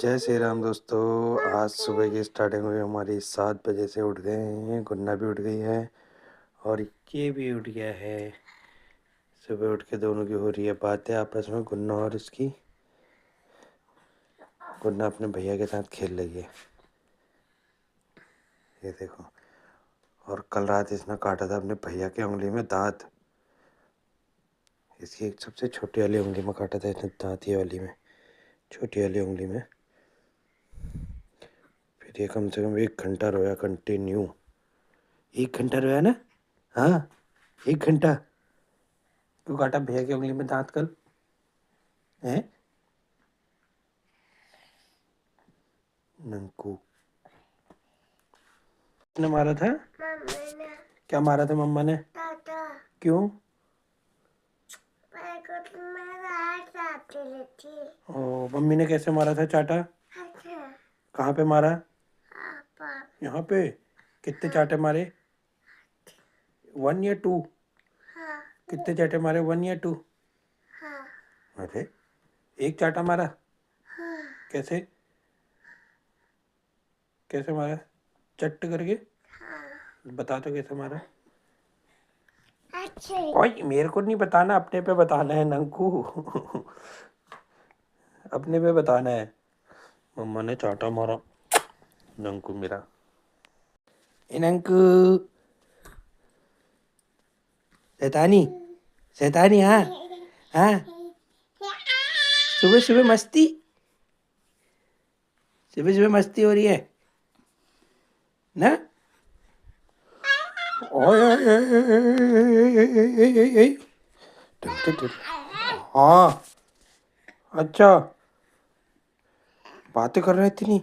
जय श्री राम दोस्तों। आज सुबह की स्टार्टिंग हुई हमारी 7 बजे से। उठ गए हैं, गुन्ना भी उठ गई है और ये भी उठ गया है। सुबह उठ के दोनों की हो रही है बातें आपस में, गुन्ना और इसकी। गुन्ना अपने भैया के साथ खेल रही है, ये देखो। और कल रात इसने काटा था अपने भैया की उंगली में दांत। इसकी एक सबसे छोटी वाली उंगली में काटा था इसने दांत, ये वाली में, छोटी वाली उंगली में। फिर ये कम से कम 1 घंटा रोया कंटिन्यू। 1 घंटा रोया ना? हाँ, 1 घंटा। क्यों काटा भैया की उंगली में दांत कल? हैं नंकू ने मारा था? ने। क्या मारा था मम्मा ने? टाटा। क्यों? मेरे को तो मेरा हाथ आती थी। ओ, मम्मी ने कैसे मारा था चाटा? कहाँ पे मारा? यहाँ पे। कितने चाटे मारे? 1 या 2? हाँ। कितने चाटे मारे, 1 या 2? हाँ। अरे, एक चाटा मारा? हाँ। कैसे कैसे मारा? चट्ट करके? हाँ। बता तो कैसे मारा? अच्छा। ओए, मेरे को नहीं बताना, अपने पे बताना है नंकू। अपने पे बताना है। मम्मा ने चाटा मारा नंकू मेरा। ए नंकू, शैतानी शैतानी। हाँ हाँ, सुबह सुबह मस्ती, सुबह सुबह मस्ती हो रही है ना? हाँ, अच्छा, बातें कर रहे थे नहीं।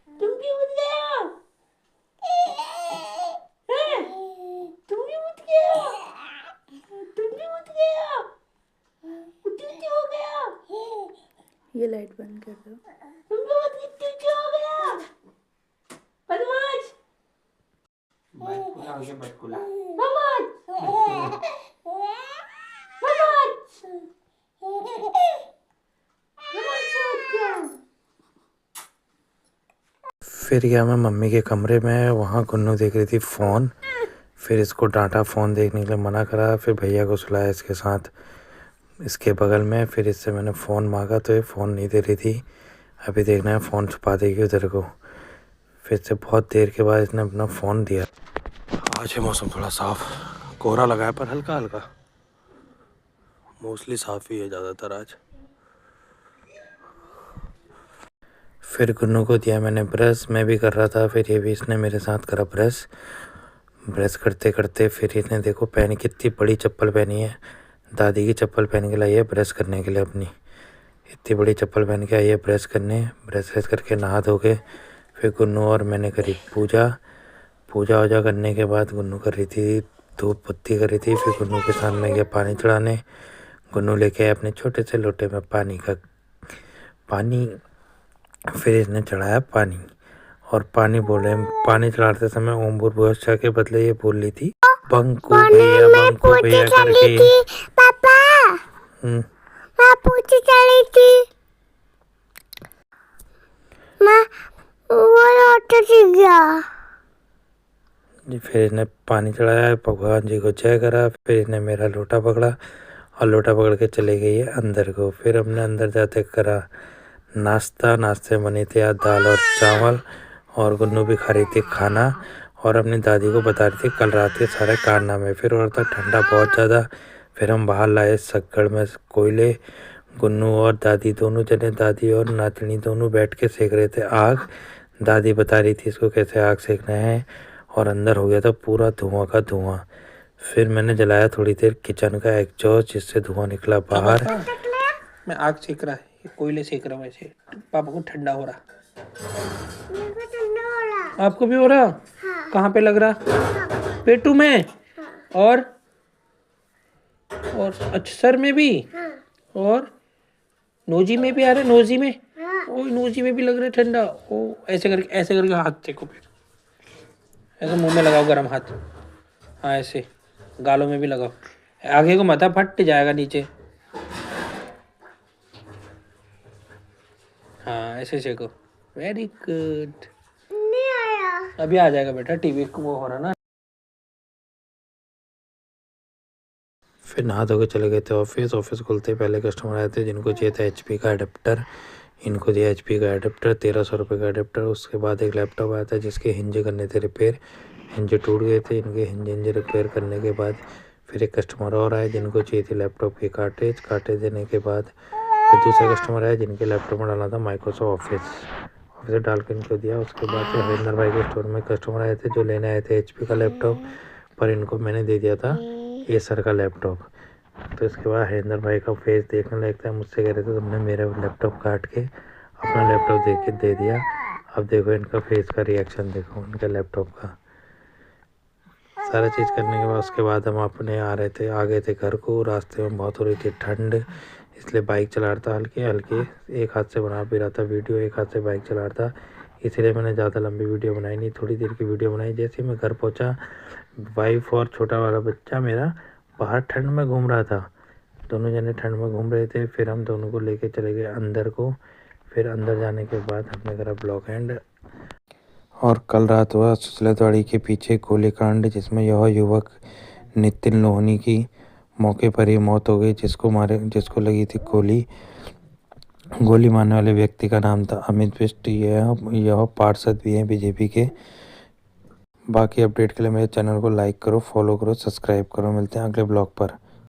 तुम भी उठ गए हो? तुम भी उठ गए हो? तुम भी उठ गए हो? उठ हो गया। ये लाइट बंद कर दो। तुम भी उठ हो गया? बदमाश, बदकुला हो गया, बदकुला। फिर गया मैं मम्मी के कमरे में, वहाँ गुन्नू देख रही थी फ़ोन। फिर इसको डांटा, फ़ोन देखने के लिए मना करा। फिर भैया को सुलाया इसके साथ, इसके बगल में। फिर इससे मैंने फ़ोन मांगा तो ये फ़ोन नहीं दे रही थी। अभी देखना है फ़ोन छुपा देगी उधर को। फिर से बहुत देर के बाद इसने अपना फ़ोन दिया। आज है मौसम थोड़ा साफ़, कोहरा लगा है पर हल्का हल्का, मोस्टली साफ़ ही है ज़्यादातर आज। फिर गुन्नू को दिया मैंने ब्रश, मैं भी कर रहा था, फिर ये भी इसने मेरे साथ करा ब्रश। ब्रश करते करते फिर इसने देखो पहनी, कितनी बड़ी चप्पल पहनी है। दादी की चप्पल पहन के लाई है ब्रश करने के लिए अपनी। इतनी बड़ी चप्पल पहन के आई है ब्रश करने। ब्रश व्रश करके नहा धो के फिर गुन्नू और मैंने करी पूजा। पूजा वूजा करने के बाद गुन्नू कर रही थी धूप बत्ती कर रही थी। फिर गुन्नू के सामने गया पानी चढ़ाने। गुन्नू लेके आया अपने छोटे से लोटे में पानी। फिर इसने चढ़ाया पानी, और पानी पानी चढ़ाते समय ओम भूर्भुवस्सुः के बदले ये बोल रही थी बंकू भैया करके। पापा, मैं पूछे चली थी, मैं वो लोटा सीख गया। फिर इसने पानी चढ़ाया, भगवान जी को जय करा। फिर इसने मेरा लोटा पकड़ा और लोटा पकड़ के चले गई है अंदर को। फिर हमने अंदर जाते करा नाश्ता। नाश्ते बनी थी आज दाल और चावल, और गुन्नू भी खा रही थी खाना, और अपनी दादी को बता रही थी कल रात के सारे कारनामे। फिर और था ठंडा बहुत ज़्यादा। फिर हम बाहर लाए सक्कड़ में कोयले। गुन्नू और दादी दोनों जने, दादी और नातनी दोनों बैठ के सेक रहे थे आग। दादी बता रही थी इसको कैसे आग सेकना है, और अंदर हो गया था पूरा धुआं का धुआं। फिर मैंने जलाया थोड़ी देर किचन का एग्जॉस्ट, जिससे धुआं निकला बाहर। मैं आग सेक रहा है, कोयले सेक रहा हूँ ऐसे, पापा को ठंडा हो रहा। आपको भी हो रहा? हाँ। कहाँ पे लग रहा? हाँ। पेटू में? हाँ। और अच्छा, सर में भी? हाँ। और नोजी में भी आ रहा है, नोजी में। ओ नोजी में भी लग रहा है ठंडा। ओ ऐसे करके हाथ देखो, फिर ऐसे मुंह में लगाओ गरम हाथ। हाँ ऐसे गालों में भी लगाओ, आगे को माथा फट जाएगा नीचे। हाँ ऐसे सेको, वेरी गुड। नहीं आया, अभी आ जाएगा बेटा, टीवी को वो हो रहा ना। फिर नहा धो के चले गए थे ऑफिस खुलते पहले कस्टमर आए थे जिनको चाहिए था HP का अडेप्टर। इनको दिया HP का अडेप्टर, 1300 रुपये का अडेप्टर। उसके बाद एक लैपटॉप आया था जिसके हिंजे करने थे रिपेयर, हिंजे टूट गए थे। इनके हिंजे रिपेयर करने के बाद फिर एक कस्टमर और आए जिनको चाहिए थी लैपटॉप की कार्टेज देने के बाद फिर दूसरे कस्टमर आए जिनके लैपटॉप में डालना था माइक्रोसॉफ्ट ऑफिस डाल के इनको दिया। उसके बाद फिर हरिंदर भाई के स्टोर में कस्टमर आए थे जो लेने आए थे HP का लैपटॉप, पर इनको मैंने दे दिया था एसर का लैपटॉप। तो इसके बाद हरिंदर भाई का फेस देखने लगता है, मुझसे कह रहे थे तुमने मेरा लैपटॉप काट के अपना लैपटॉप दे के दे दिया। अब देखो इनका फेस का रिएक्शन देखो, इनका लैपटॉप का सारा चीज़ करने के बाद उसके बाद हम अपने आ गए थे घर को। रास्ते में बहुत हो रही थी ठंड, इसलिए बाइक चला रहा था हल्के एक हाथ से बना भी रहा था वीडियो, एक हाथ से बाइक चला रहा था, इसलिए मैंने ज़्यादा लंबी वीडियो बनाई नहीं, थोड़ी देर की वीडियो बनाई। जैसे ही मैं घर पहुंचा, वाइफ और छोटा वाला बच्चा मेरा बाहर ठंड में घूम रहा था, दोनों जने ठंड में घूम रहे थे। फिर हम दोनों को लेके चले गए अंदर को। फिर अंदर जाने के बाद हमने करा ब्लॉक एंड। और कल रात हुआ सुसलतवाड़ी के पीछे गोलीकांड, जिसमें यह युवक नितिन लोहनी की मौके पर ही मौत हो गई, जिसको लगी थी गोली मारने वाले व्यक्ति का नाम था अमित बिष्ट। यह पार्षद भी हैं बीजेपी के। बाकी अपडेट के लिए मेरे चैनल को लाइक करो, फॉलो करो, सब्सक्राइब करो। मिलते हैं अगले ब्लॉग पर।